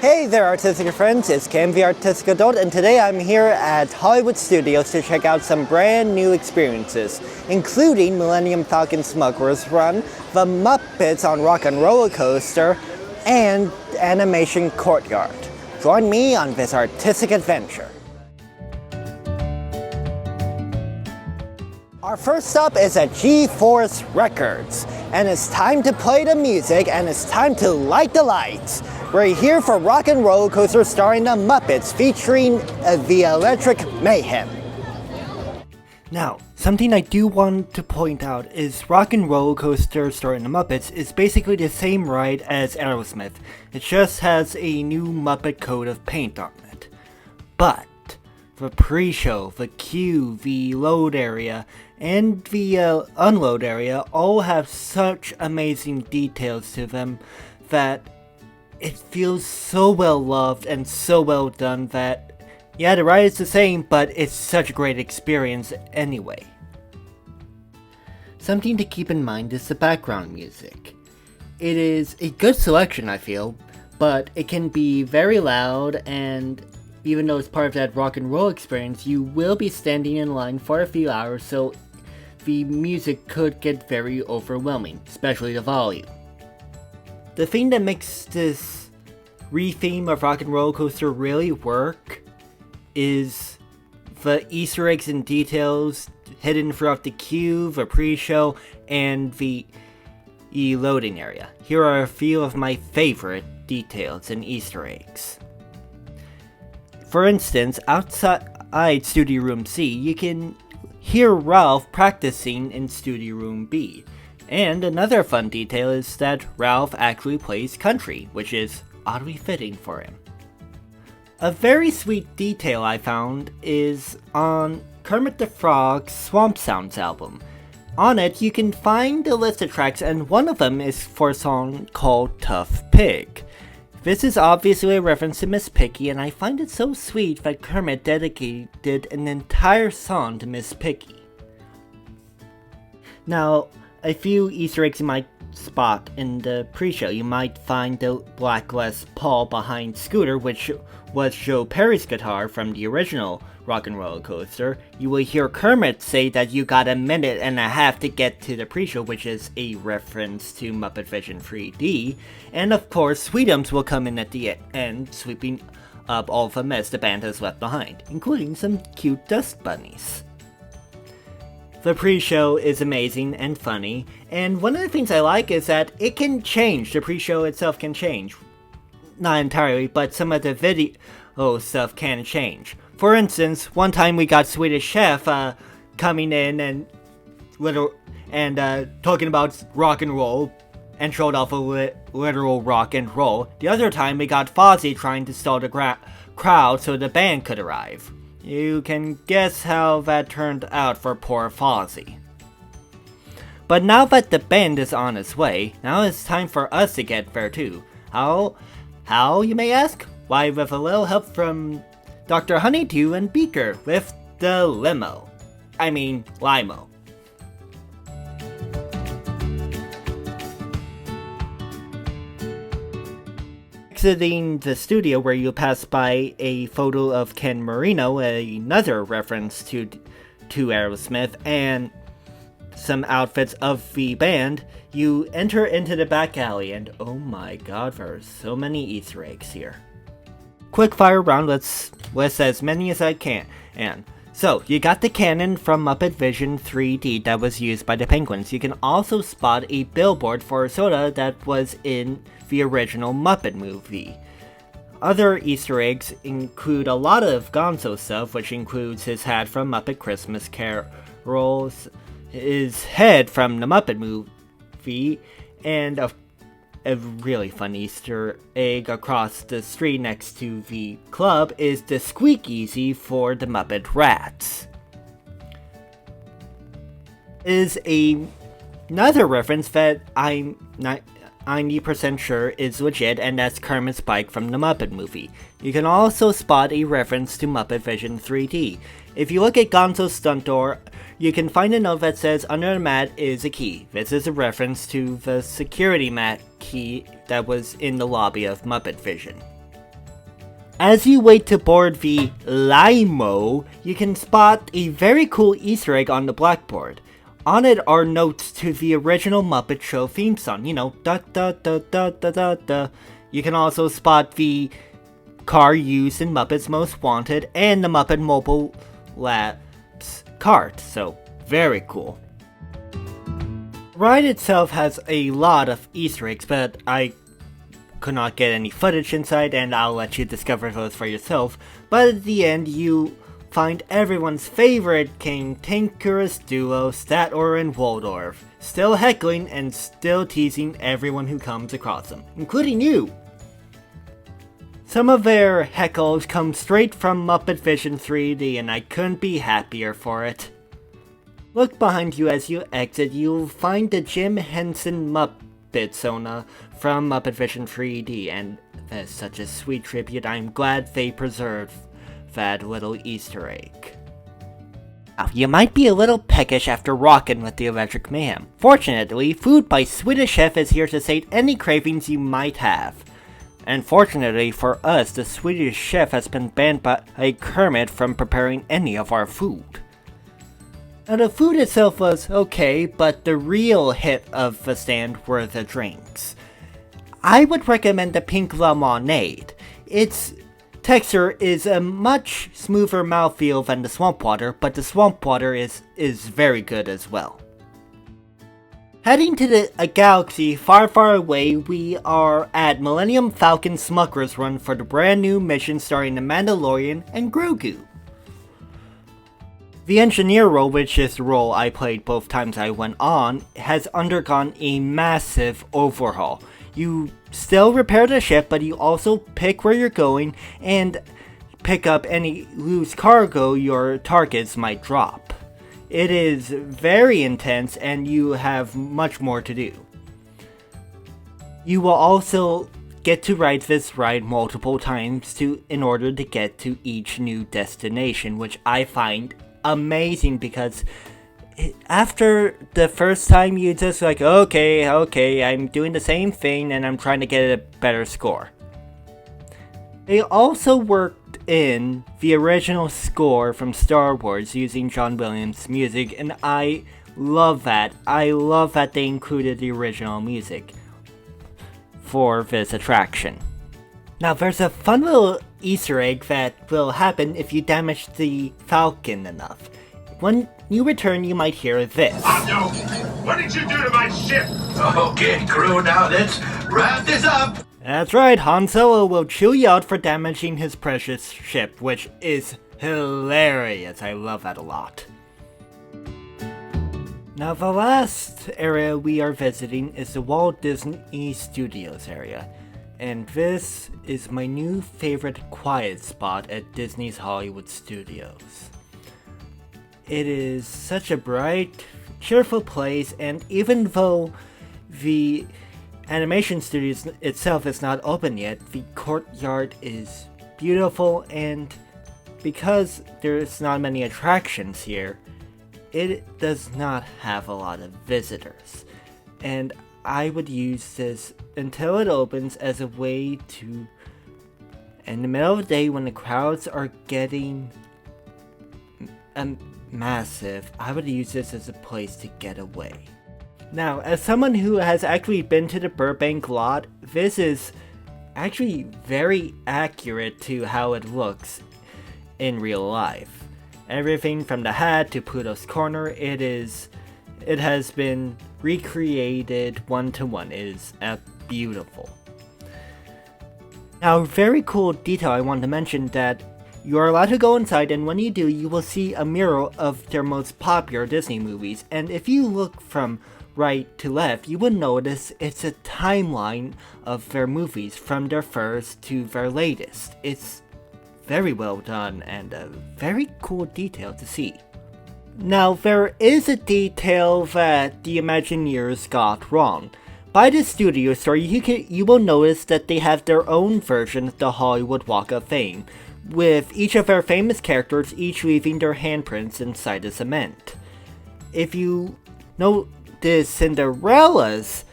Hey there, Artistic friends, it's Cam the Artistic Adult, and today I'm here at Hollywood Studios to check out some brand new experiences, including Millennium Falcon Smuggler's Run, the Muppets on Rock and Roller Coaster, and Animation Courtyard. Join me on this artistic adventure. Our first stop is at G-Force Records, and it's time to play the music and it's time to light the lights. We're here for Rock and Roller Coaster starring the Muppets featuring the Electric Mayhem. Now, something I do want to point out is Rock and Roller Coaster starring the Muppets is basically the same ride as Aerosmith. It just has a new Muppet coat of paint on it. But the pre-show, the queue, the load area, and the unload area all have such amazing details to them that it feels so well loved and so well done that, yeah, the ride is the same, but it's such a great experience anyway. Something to keep in mind is the background music. It is a good selection, I feel, but it can be very loud, and even though it's part of that rock and roll experience, you will be standing in line for a few hours, so the music could get very overwhelming, especially the volume. The thing that makes this re-theme of Rock and Roller Coaster really work is the Easter eggs and details hidden throughout the queue, the pre-show, and the loading area. Here are a few of my favorite details and Easter eggs. For instance, outside Studio Room C, you can hear Ralph practicing in Studio Room B. And another fun detail is that Ralph actually plays country, which is oddly fitting for him. A very sweet detail I found is on Kermit the Frog's Swamp Sounds album. On it, you can find a list of tracks, and one of them is for a song called Tough Pig. This is obviously a reference to Miss Piggy, and I find it so sweet that Kermit dedicated an entire song to Miss Piggy. Now, a few Easter eggs you might spot in the pre-show. You might find the black Les Paul behind Scooter, which was Joe Perry's guitar from the original Rock and Roller Coaster. You will hear Kermit say that you got a minute and a half to get to the pre-show, which is a reference to Muppet Vision 3D. And of course, Sweetums will come in at the end, sweeping up all the mess the band has left behind, including some cute dust bunnies. The pre-show is amazing and funny, and one of the things I like is that it can change. The pre-show itself can change. Not entirely, but some of the video stuff can change. For instance, one time we got Swedish Chef coming in and talking about rock and roll and showed off a literal rock and roll. The other time we got Fozzie trying to stall the crowd so the band could arrive. You can guess how that turned out for poor Fozzie. But now that the band is on its way, now it's time for us to get there too. How, you may ask? Why, with a little help from Dr. Honeydew and Beaker with the limo. I mean, limo. Exiting the studio, where you'll pass by a photo of Ken Marino, another reference to Aerosmith, and some outfits of the band, you enter into the back alley, and oh my god, there are so many Easter eggs here. Quick fire round, let's list as many as I can. And so, you got the cannon from Muppet Vision 3D that was used by the Penguins. You can also spot a billboard for a soda that was in the original Muppet movie. Other Easter eggs include a lot of Gonzo stuff, which includes his hat from Muppet Christmas Carol, his head from the Muppet movie, and a really fun Easter egg across the street next to the club is the Squeakeasy for the Muppet Rats. Is another reference that I'm not 90% sure is legit, and that's Kermit's bike from the Muppet movie. You can also spot a reference to Muppet Vision 3D. If you look at Gonzo's stunt door, you can find a note that says under the mat is a key. This is a reference to the security mat key that was in the lobby of Muppet Vision. As you wait to board the Limo, you can spot a very cool Easter egg on the blackboard. On it are notes to the original Muppet Show theme song, you know, da da da da da da da. You can also spot the car used in Muppets Most Wanted and the Muppet Mobile Labs cart, so very cool. The ride itself has a lot of Easter eggs, but I could not get any footage inside, and I'll let you discover those for yourself. But at the end, you find everyone's favorite King Tinkerus duo, Statler and Waldorf, still heckling and still teasing everyone who comes across them, including you! Some of their heckles come straight from Muppet Vision 3D, and I couldn't be happier for it. Look behind you as you exit, you'll find the Jim Henson Muppet Sona from Muppet Vision 3D, and that's such a sweet tribute. I'm glad they preserved that little Easter egg. Now, you might be a little peckish after rockin' with the Electric Mayhem. Fortunately, Food by Swedish Chef is here to sate any cravings you might have. And fortunately for us, the Swedish Chef has been banned by Kermit from preparing any of our food. Now, the food itself was okay, but the real hit of the stand were the drinks. I would recommend the Pink Lemonade. Its texture is a much smoother mouthfeel than the Swamp Water, but the Swamp Water is very good as well. Heading to a galaxy far, far away, we are at Millennium Falcon Smuggler's Run for the brand new mission starring the Mandalorian and Grogu. The engineer role, which is the role I played both times I went on, has undergone a massive overhaul. You still repair the ship, but you also pick where you're going and pick up any loose cargo your targets might drop. It is very intense and you have much more to do. You will also get to ride this ride multiple times in order to get to each new destination, which I find amazing because after the first time you just like, okay, I'm doing the same thing and I'm trying to get a better score. They also worked in the original score from Star Wars using John Williams' music, and I love that. I love that they included the original music for this attraction. Now, there's a fun little Easter egg that will happen if you damage the Falcon enough. When you return, you might hear this. Oh no! What did you do to my ship? Okay, crew, now let's wrap this up! That's right, Han Solo will chew you out for damaging his precious ship, which is hilarious. I love that a lot. Now, the last area we are visiting is the Walt Disney Studios area. And this is my new favorite quiet spot at Disney's Hollywood Studios. It is such a bright, cheerful place, and even though the animation studios itself is not open yet, the courtyard is beautiful, and because there's not many attractions here, it does not have a lot of visitors. And I would use this until it opens as a way to, in the middle of the day when the crowds are getting massive, I would use this as a place to get away. Now, as someone who has actually been to the Burbank lot, this is actually very accurate to how it looks in real life. Everything from the hat to Pluto's Corner, it has been recreated one-to-one. It is beautiful. Now, a very cool detail I want to mention that you are allowed to go inside, and when you do, you will see a mural of their most popular Disney movies, and if you look from right to left, you will notice it's a timeline of their movies from their first to their latest. It's very well done and a very cool detail to see. Now, there is a detail that the Imagineers got wrong. By the studio store, you will notice that they have their own version of the Hollywood Walk of Fame, with each of their famous characters each leaving their handprints inside the cement. If you notice Cinderella's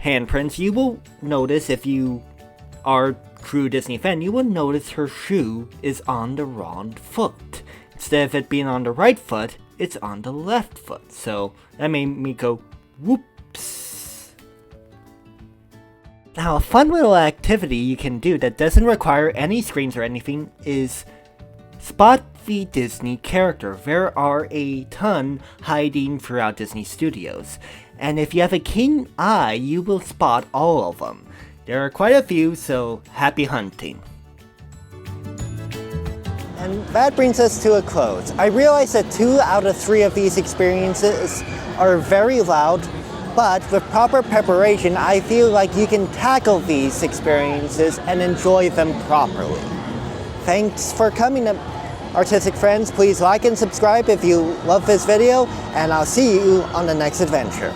handprints, you will notice if you are true Disney fan, you will notice her shoe is on the wrong foot. Instead of it being on the right foot, it's on the left foot. So that made me go, whoops. Now, a fun little activity you can do that doesn't require any screens or anything is spot the Disney character. There are a ton hiding throughout Disney Studios, and if you have a keen eye, you will spot all of them. There are quite a few, so happy hunting. And that brings us to a close. I realize that 2 out of 3 of these experiences are very loud, but with proper preparation, I feel like you can tackle these experiences and enjoy them properly. Thanks for coming, Artistic friends. Please like and subscribe if you love this video, and I'll see you on the next adventure.